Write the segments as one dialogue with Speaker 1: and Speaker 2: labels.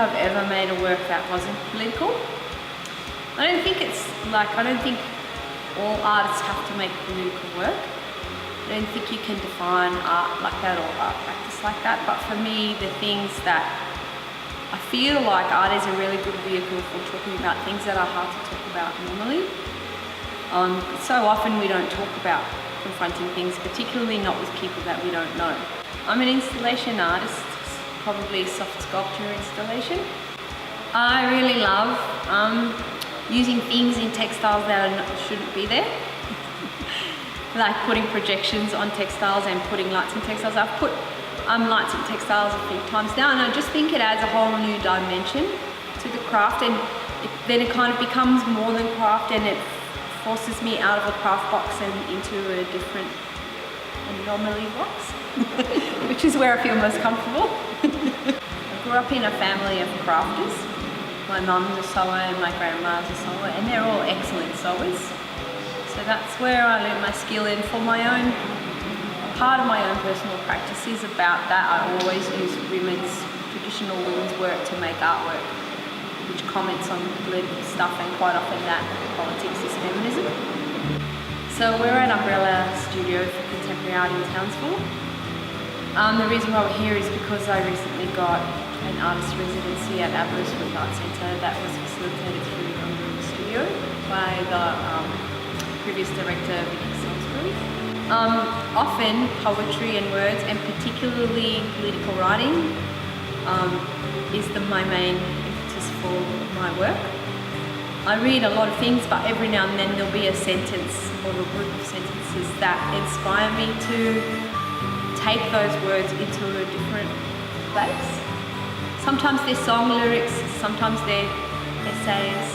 Speaker 1: I've ever made a work that wasn't political. I don't think all artists have to make political work. I don't think you can define art like that or art practice like that, but for me, the things that I feel like art is a really good vehicle for talking about things that are hard to talk about normally. So often we don't talk about confronting things, particularly not with people that we don't know. I'm an installation artist, probably soft sculpture installation. I really love using things in textiles that shouldn't be there. Like putting projections on textiles and putting lights in textiles. I've put lights in textiles a few times now, and I just think it adds a whole new dimension to the craft, and then it kind of becomes more than craft, and it forces me out of a craft box and into a different anomaly box, which is where I feel most comfortable. I grew up in a family of crafters. My mum's a sewer and my grandma's a sewer, and they're all excellent sewers. So that's where I learned my skill in. For my own, part of my own personal practice is about that. I always use traditional women's work to make artwork, which comments on political stuff, and quite often that politics is feminism. So we're at Umbrella Studio for Contemporary Art in Townsville. The reason why we're here is because I recently got an artist residency at Aberystwyth Art Centre that was facilitated through Umbrella Studio by the previous director, Vicky Salisbury. Often poetry and words, and particularly political writing, is my main impetus for my work. I read a lot of things, but every now and then there'll be a sentence or a group of sentences that inspire me to take those words into a different place. Sometimes they're song lyrics, sometimes they're essays,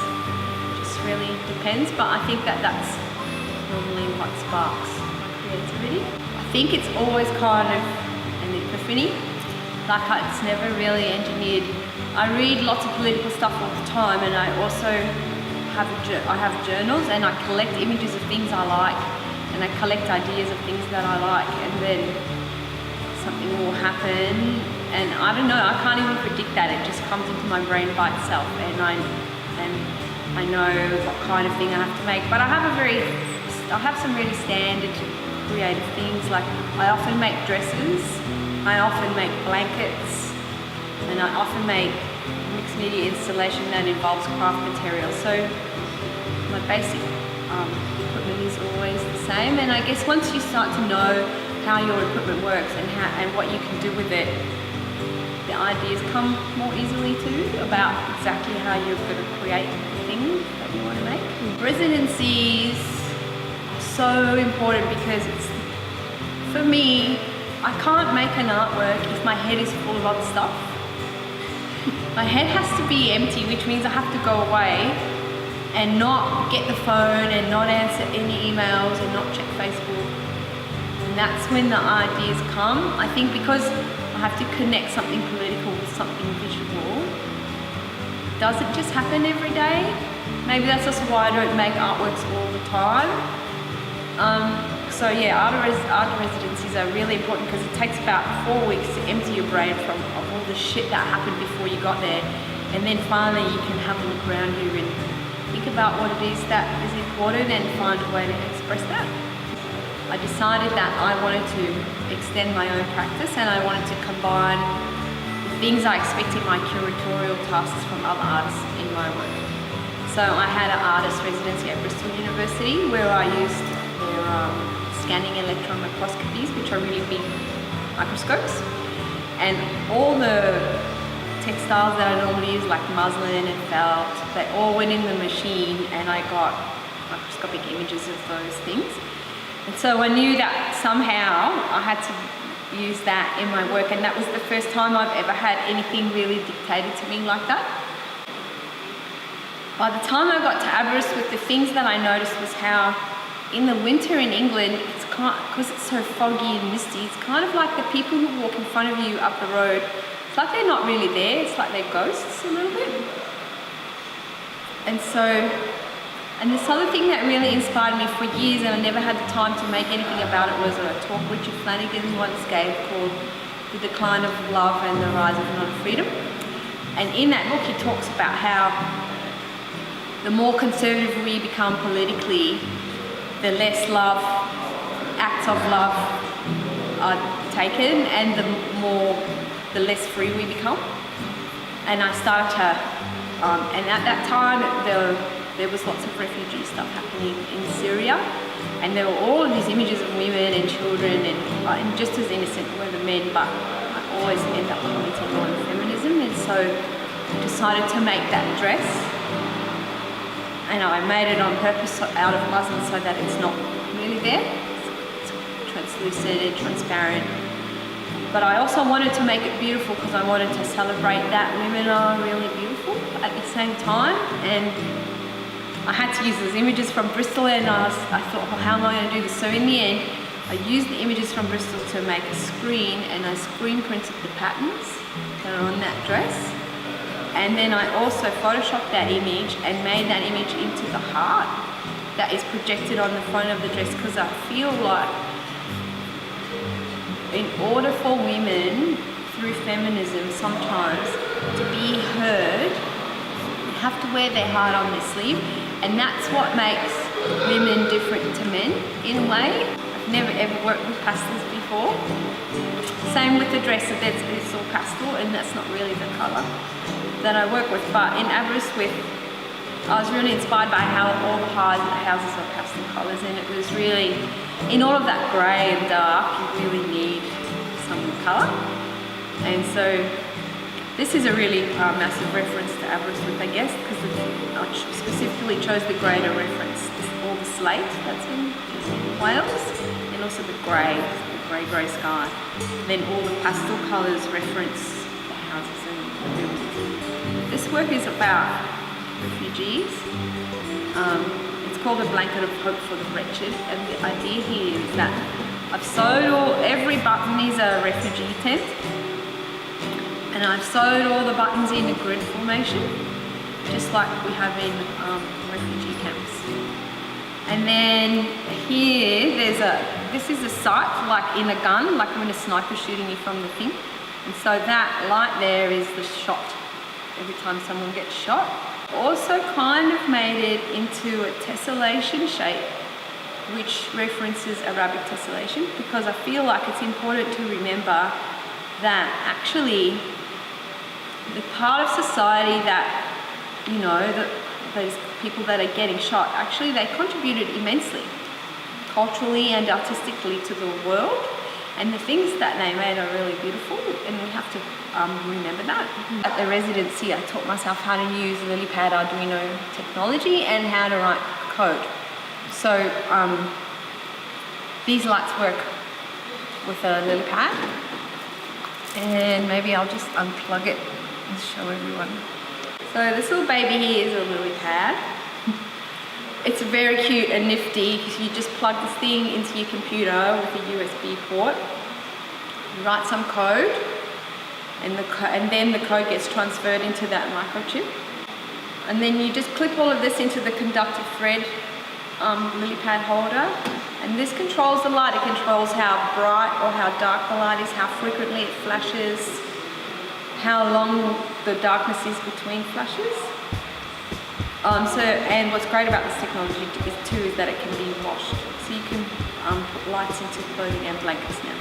Speaker 1: just really depends, but I think that's normally what sparks my creativity. I think it's always kind of an epiphany, like it's never really engineered. I read lots of political stuff all the time, and I also have journals, and I collect images of things I like, and I collect ideas of things that I like, and then something will happen, and I don't know, I can't even predict that. It just comes into my brain by itself, and I know what kind of thing I have to make. But I have some really standard creative things, like I often make dresses, I often make blankets, and I often make mixed media installation that involves craft materials. So my basic equipment is always the same, and I guess once you start to know how your equipment works and what you can do with it, the ideas come more easily too about exactly how you're going to create the thing that you want to make. Residencies are so important because for me, I can't make an artwork if my head is full of other stuff. My head has to be empty, which means I have to go away and not get the phone and not answer any emails and not check Facebook. And that's when the ideas come. I think because I have to connect something political with something visual. Does it just happen every day? Maybe that's also why I don't make artworks all the time. So yeah, art residencies are really important because it takes about 4 weeks to empty your brain of all the shit that happened before you got there, and then finally you can have a look around you and think about what it is that is important and find a way to express that. I decided that I wanted to extend my own practice, and I wanted to combine the things I expect in my curatorial tasks from other artists in my work. So I had an artist residency at Bristol University where I used their scanning electron microscopies, which are really big microscopes, and all the textiles that I normally use, like muslin and felt, they all went in the machine, and I got microscopic images of those things. And so I knew that somehow I had to use that in my work, and that was the first time I've ever had anything really dictated to me like that. By the time I got to Aberystwyth, the things that I noticed was how in the winter in England, because it's so foggy and misty, it's kind of like the people who walk in front of you up the road, it's like they're not really there, it's like they're ghosts a little bit. And this other thing that really inspired me for years, and I never had the time to make anything about it, was a talk Richard Flanagan once gave called The Decline of Love and the Rise of Non-Freedom. And in that book, he talks about how the more conservative we become politically, the less acts of love are taken, and the less free we become. And I started to, and at that time there was lots of refugee stuff happening in Syria, and there were all of these images of women and children, and just as innocent were the men, but I always end up commenting on feminism, and so I decided to make that dress, and I made it on purpose out of muslin so that it's not really there. It's translucent and transparent. But I also wanted to make it beautiful because I wanted to celebrate that women are really beautiful at the same time. And I had to use those images from Bristol, and I thought, well, how am I going to do this? So in the end, I used the images from Bristol to make a screen, and I screen printed the patterns that are on that dress. And then I also photoshopped that image and made that image into the heart that is projected on the front of the dress, because I feel like in order for women, through feminism sometimes, to be heard, they have to wear their heart on their sleeve, and that's what makes women different to men in a way. I've never ever worked with pastels before. Same with the dress, it's all pastel, and that's not really the colour that I work with. But in Aberystwyth, I was really inspired by how all the houses are pastel colours, and it was really, in all of that grey and dark, you really need some colour. And so this is a really massive reference to Aberystwyth, I guess, because I specifically chose the grey to reference all the slate that's in Wales, and also the grey sky. And then all the pastel colours reference the houses and the buildings. This work is about refugees. It's called A Blanket of Hope for the Wretched, and the idea here is that I've sewed every button is a refugee tent, and I've sewed all the buttons in a grid formation, just like we have in refugee camps. And then here this is a sight like in a gun, like when a sniper's shooting you from the thing, and so that light there is the shot every time someone gets shot. Also kind of made it into a tessellation shape, which references Arabic tessellation, because I feel like it's important to remember that actually the part of society that, you know, those people that are getting shot, actually they contributed immensely, culturally and artistically, to the world, and the things that they made are really beautiful, and we have to remember that. At the residency, I taught myself how to use LilyPad Arduino technology and how to write code. So these lights work with a LilyPad, and maybe I'll just unplug it and show everyone. So this little baby here is a LilyPad. It's very cute and nifty because you just plug this thing into your computer with a USB port. You write some code, and then the code gets transferred into that microchip. And then you just clip all of this into the conductive thread LilyPad holder, and this controls the light. It controls how bright or how dark the light is, how frequently it flashes, how long the darkness is between flashes. And what's great about this technology is that it can be washed. So you can put lights into clothing and blankets now.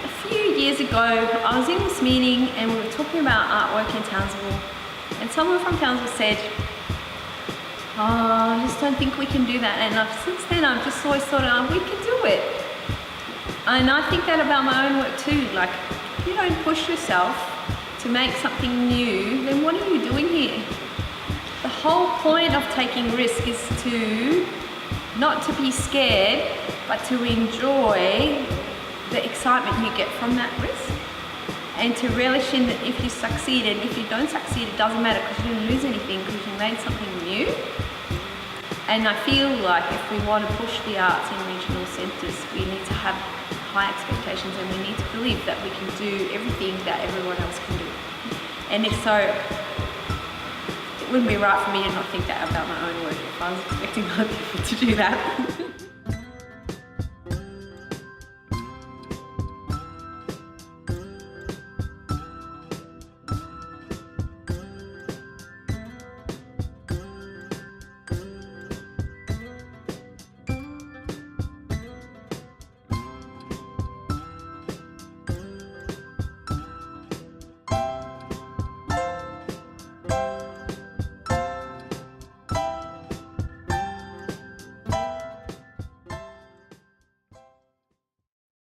Speaker 1: A few years ago, I was in this meeting and we were talking about artwork in Townsville, and someone from Townsville said, "Oh, I just don't think we can do that." And since then, I've just always thought, we can do it. And I think that about my own work too. Like, if you don't push yourself to make something new, then what are you doing here? The whole point of taking risk is to not to be scared, but to enjoy the excitement you get from that risk, and to relish in that if you succeed, and if you don't succeed, it doesn't matter because you didn't lose anything, because you made something new. And I feel like if we want to push the arts in regional centres, we need to have high expectations, and we need to believe that we can do everything that everyone else can do. And if so, it wouldn't be right for me to not think that about my own work if I was expecting other people to do that.